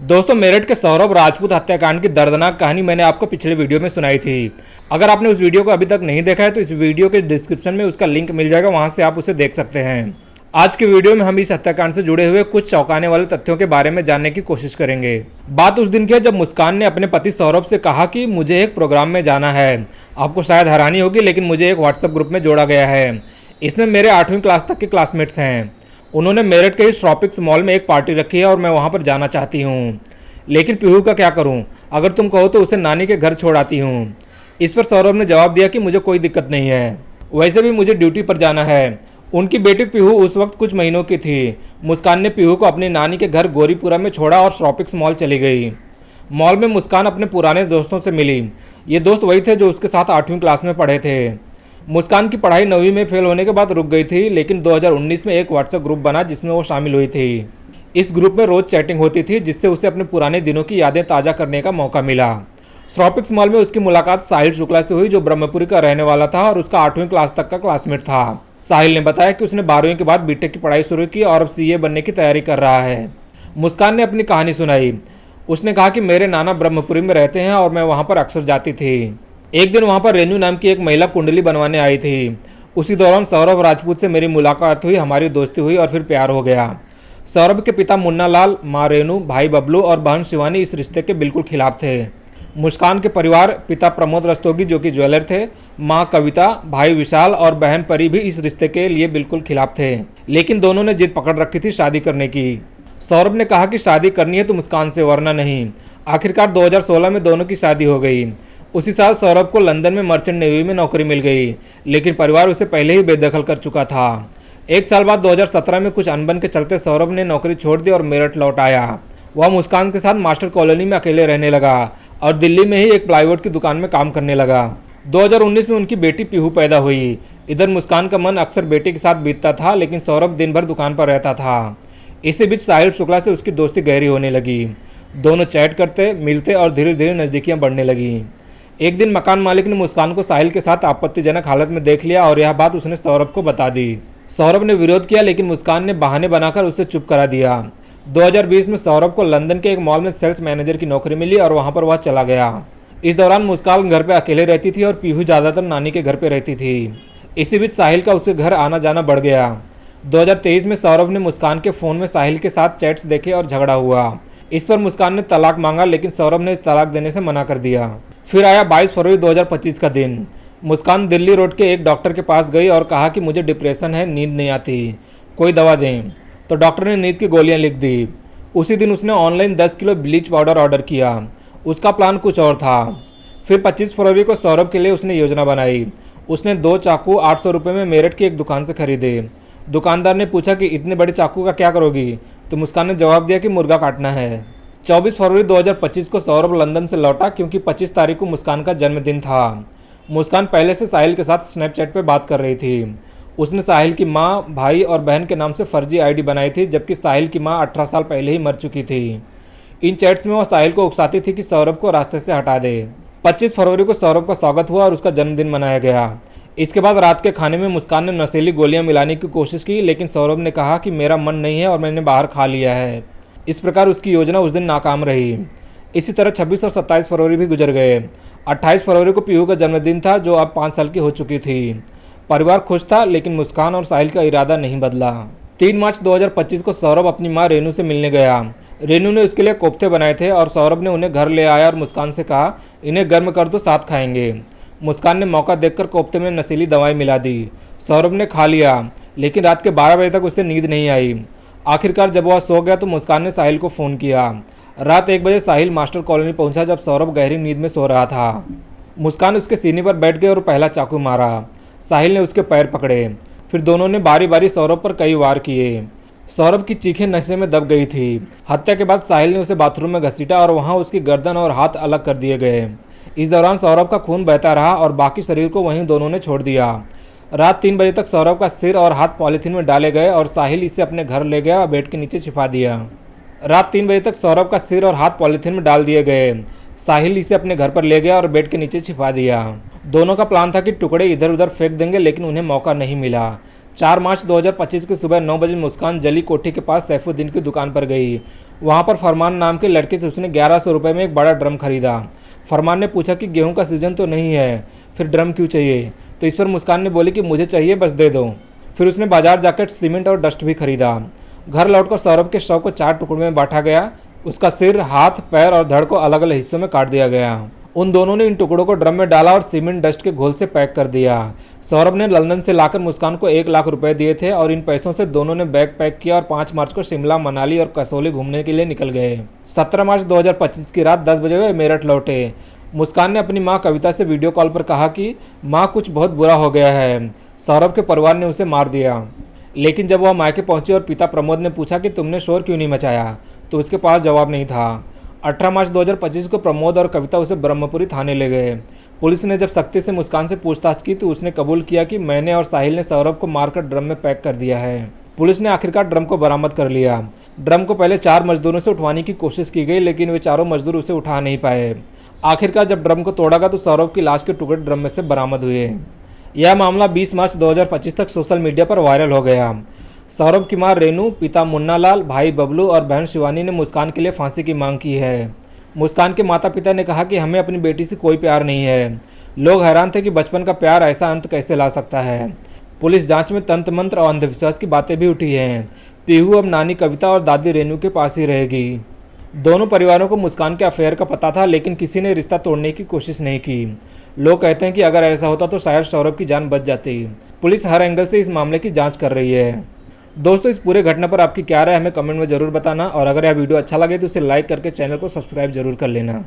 दोस्तों, मेरठ के सौरभ राजपूत हत्याकांड की दर्दनाक कहानी मैंने आपको पिछले वीडियो में सुनाई थी। अगर आपने उस वीडियो को अभी तक नहीं देखा है तो इस वीडियो के डिस्क्रिप्शन में उसका लिंक मिल जाएगा, वहां से आप उसे देख सकते हैं। आज के वीडियो में हम इस हत्याकांड से जुड़े हुए कुछ चौंकाने वाले तथ्यों के बारे में जानने की कोशिश करेंगे। बात उस दिन की है जब मुस्कान ने अपने पति सौरभ से कहा कि मुझे एक प्रोग्राम में जाना है। आपको शायद हैरानी होगी, लेकिन मुझे एक व्हाट्सएप ग्रुप में जोड़ा गया है। इसमें मेरे 8वीं क्लास तक के क्लासमेट्स हैं। उन्होंने मेरठ के इस ट्रॉपिक्स मॉल में एक पार्टी रखी है और मैं वहाँ पर जाना चाहती हूँ, लेकिन पीहू का क्या करूं? अगर तुम कहो तो उसे नानी के घर छोड़ आती हूं। इस पर सौरभ ने जवाब दिया कि मुझे कोई दिक्कत नहीं है, वैसे भी मुझे ड्यूटी पर जाना है। उनकी बेटी पीहू उस वक्त कुछ महीनों की थी। मुस्कान ने पीहू को अपनी नानी के घर गोरीपुरा में छोड़ा और ट्रॉपिक्स मॉल चली गई। मॉल में मुस्कान अपने पुराने दोस्तों से मिली। ये दोस्त वही थे जो उसके साथ 8वीं क्लास में पढ़े थे। मुस्कान की पढ़ाई 9वीं में फेल होने के बाद रुक गई थी, लेकिन 2019 में एक व्हाट्सएप ग्रुप बना जिसमें वो शामिल हुई थी। इस ग्रुप में रोज चैटिंग होती थी, जिससे उसे अपने पुराने दिनों की यादें ताज़ा करने का मौका मिला। ट्रॉपिक्स मॉल में उसकी मुलाकात साहिल शुक्ला से हुई, जो ब्रह्मपुरी का रहने वाला था और उसका 8वीं क्लास तक का क्लासमेट था। साहिल ने बताया कि उसने 12वीं के बाद बीटेक की पढ़ाई शुरू की और अब सीए बनने की तैयारी कर रहा है। मुस्कान ने अपनी कहानी सुनाई। उसने कहा कि मेरे नाना ब्रह्मपुरी में रहते हैं और मैं वहाँ पर अक्सर जाती थी। एक दिन वहाँ पर रेनू नाम की एक महिला कुंडली बनवाने आई थी। उसी दौरान सौरभ राजपूत से मेरी मुलाकात हुई, हमारी दोस्ती हुई और फिर प्यार हो गया। सौरभ के पिता मुन्ना लाल, माँ रेनू, भाई बबलू और बहन शिवानी इस रिश्ते के बिल्कुल खिलाफ थे। मुस्कान के परिवार, पिता प्रमोद रस्तोगी जो कि ज्वेलर थे, माँ कविता, भाई विशाल और बहन परी भी इस रिश्ते के लिए बिल्कुल खिलाफ थे, लेकिन दोनों ने जिद पकड़ रखी थी शादी करने की। सौरभ ने कहा कि शादी करनी है तो मुस्कान से, वरना नहीं। आखिरकार 2016 में दोनों की शादी हो गई। उसी साल सौरभ को लंदन में मर्चेंट नेवी में नौकरी मिल गई, लेकिन परिवार उसे पहले ही बेदखल कर चुका था। एक साल बाद 2017 में कुछ अनबन के चलते सौरभ ने नौकरी छोड़ दी और मेरठ लौट आया। वह मुस्कान के साथ मास्टर कॉलोनी में अकेले रहने लगा और दिल्ली में ही एक प्लाईवुड की दुकान में काम करने लगा। 2019 में उनकी बेटी पीहू पैदा हुई। इधर मुस्कान का मन अक्सर बेटी के साथ बीतता था, लेकिन सौरभ दिन भर दुकान पर रहता था। इसी बीच साहिल शुक्ला से उसकी दोस्ती गहरी होने लगी। दोनों चैट करते, मिलते और धीरे धीरे नज़दीकियाँ बढ़ने लगी। एक दिन मकान मालिक ने मुस्कान को साहिल के साथ आपत्तिजनक हालत में देख लिया और यह बात उसने सौरभ को बता दी। सौरभ ने विरोध किया, लेकिन मुस्कान ने बहाने बनाकर उसे चुप करा दिया। 2020 में सौरभ को लंदन के एक मॉल में सेल्स मैनेजर की नौकरी मिली और वहां पर वह चला गया। इस दौरान मुस्कान घर पे अकेले रहती थी और पीहू ज़्यादातर नानी के घर पे रहती थी। इसी बीच साहिल का उसके घर आना जाना बढ़ गया। 2023 में सौरभ ने मुस्कान के फ़ोन में साहिल के साथ चैट्स देखे और झगड़ा हुआ। इस पर मुस्कान ने तलाक मांगा, लेकिन सौरभ ने तलाक देने से मना कर दिया। फिर आया 22 फरवरी 2025 का दिन। मुस्कान दिल्ली रोड के एक डॉक्टर के पास गई और कहा कि मुझे डिप्रेशन है, नींद नहीं आती, कोई दवा दें। तो डॉक्टर ने नींद की गोलियां लिख दी। उसी दिन उसने online 10 kilo bleach powder order किया। उसका प्लान कुछ और था। फिर 25 फरवरी को सौरभ के लिए उसने योजना बनाई। उसने 2 चाकू 800 रुपये में मेरठ की एक दुकान से खरीदे। दुकानदार ने पूछा कि इतने बड़े चाकू का क्या करोगी? तो मुस्कान ने जवाब दिया कि मुर्गा काटना है। 24 फरवरी 2025 को सौरभ लंदन से लौटा, क्योंकि 25 तारीख को मुस्कान का जन्मदिन था। मुस्कान पहले से साहिल के साथ स्नैपचैट पे बात कर रही थी। उसने साहिल की माँ, भाई और बहन के नाम से फर्जी आईडी बनाई थी, जबकि साहिल की माँ 18 साल पहले ही मर चुकी थी। इन चैट्स में वह साहिल को उकसाती थी कि सौरभ को रास्ते से हटा दे। 25 फरवरी को सौरभ का स्वागत हुआ और उसका जन्मदिन मनाया गया। इसके बाद रात के खाने में मुस्कान ने नशीली गोलियां मिलाने की कोशिश की, लेकिन सौरभ ने कहा कि मेरा मन नहीं है और मैंने बाहर खा लिया है। इस प्रकार उसकी योजना उस दिन नाकाम रही। इसी तरह 26 और 27 फरवरी भी गुजर गए। 28 फरवरी को पीहू का जन्मदिन था, जो अब 5 साल की हो चुकी थी। परिवार खुश था, लेकिन मुस्कान और साहिल का इरादा नहीं बदला। 3 मार्च 2025 को सौरभ अपनी मां रेनू से मिलने गया। रेनू ने उसके लिए कोफ्ते बनाए थे और सौरभ ने उन्हें घर ले आया और मुस्कान से कहा, इन्हें गर्म कर दो, साथ खाएंगे। मुस्कान ने मौका देखकर कोफ्ते में नशीली दवाई मिला दी। सौरभ ने खा लिया, लेकिन रात के 12 बजे तक उसे नींद नहीं आई। आखिरकार जब वह सो गया तो मुस्कान ने साहिल को फ़ोन किया। रात 1 बजे साहिल मास्टर कॉलोनी पहुंचा, जब सौरभ गहरी नींद में सो रहा था। मुस्कान उसके सीने पर बैठ गई और पहला चाकू मारा। साहिल ने उसके पैर पकड़े। फिर दोनों ने बारी बारी सौरभ पर कई वार किए। सौरभ की चीखें नशे में दब गई थी। हत्या के बाद साहिल ने उसे बाथरूम में घसीटा और वहां उसकी गर्दन और हाथ अलग कर दिए गए। इस दौरान सौरभ का खून बहता रहा और बाकी शरीर को वहीं दोनों ने छोड़ दिया। रात 3 बजे तक सौरभ का सिर और हाथ पॉलीथीन में डाले गए और साहिल इसे अपने घर ले गया और बेड के नीचे छिपा दिया। रात 3 बजे तक सौरभ का सिर और हाथ पॉलीथीन में डाल दिए गए। साहिल इसे अपने घर पर ले गया और बेड के नीचे छिपा दिया। दोनों का प्लान था कि टुकड़े इधर उधर फेंक देंगे, लेकिन उन्हें मौका नहीं मिला। 4 मार्च 2025 की सुबह 9 बजे मुस्कान जली कोठी के पास सैफुद्दीन की दुकान पर गई। वहाँ पर फरमान नाम के लड़के से उसने 1100 रुपये में एक बड़ा ड्रम खरीदा। फरमान ने पूछा कि गेहूं का सीज़न तो नहीं है, फिर ड्रम क्यों चाहिए? तो इस पर मुस्कान ने बोली कि मुझे चाहिए, बस दे दो। फिर उसने बाजार जाकर सीमेंट और डस्ट भी खरीदा। घर लौटकर सौरभ के शव को 4 टुकड़ों में बांटा गया। उसका सिर, हाथ, पैर और धड़ को अलग अलग हिस्सों में काट दिया गया। उन दोनों ने इन टुकड़ों को ड्रम में डाला और सीमेंट डस्ट के घोल से पैक कर दिया। सौरभ ने लंदन से लाकर मुस्कान को 1 लाख रुपए दिए थे और इन पैसों से दोनों ने बैग पैक किया और 5 मार्च को शिमला, मनाली और कसौली घूमने के लिए निकल गए। 17 मार्च 2025 की रात 10 बजे वे मेरठ लौटे। मुस्कान ने अपनी मां कविता से वीडियो कॉल पर कहा कि मां, कुछ बहुत बुरा हो गया है, सौरभ के परिवार ने उसे मार दिया। लेकिन जब वह मायके पहुंची और पिता प्रमोद ने पूछा कि तुमने शोर क्यों नहीं मचाया, तो उसके पास जवाब नहीं था। 18 मार्च 2025 को प्रमोद और कविता उसे ब्रह्मपुरी थाने ले गए। पुलिस ने जब सख्ती से मुस्कान से पूछताछ की तो उसने कबूल किया कि मैंने और साहिल ने सौरभ को मारकर ड्रम में पैक कर दिया है। पुलिस ने आखिरकार ड्रम को बरामद कर लिया। ड्रम को पहले 4 मजदूरों से उठवाने की कोशिश की गई, लेकिन वे चारों मजदूर उसे उठा नहीं पाए। आखिरकार जब ड्रम को तोड़ा गया तो सौरभ की लाश के टुकड़े ड्रम में से बरामद हुए। यह मामला 20 मार्च 2025 तक सोशल मीडिया पर वायरल हो गया। सौरभ की मां रेनू, पिता मुन्नालाल, भाई बबलू और बहन शिवानी ने मुस्कान के लिए फांसी की मांग की है। मुस्कान के माता पिता ने कहा कि हमें अपनी बेटी से कोई प्यार नहीं है। लोग हैरान थे कि बचपन का प्यार ऐसा अंत कैसे ला सकता है। पुलिस जांच में तंत्र मंत्र और अंधविश्वास की बातें भी उठी हैं। पीहू अब नानी कविता और दादी रेनू के पास ही रहेगी। दोनों परिवारों को मुस्कान के अफेयर का पता था, लेकिन किसी ने रिश्ता तोड़ने की कोशिश नहीं की। लोग कहते हैं कि अगर ऐसा होता तो शायद सौरभ की जान बच जाती। पुलिस हर एंगल से इस मामले की जांच कर रही है। दोस्तों, इस पूरे घटना पर आपकी क्या राय है हमें कमेंट में जरूर बताना, और अगर यह वीडियो अच्छा लगे तो इसे लाइक करके चैनल को सब्सक्राइब जरूर कर लेना।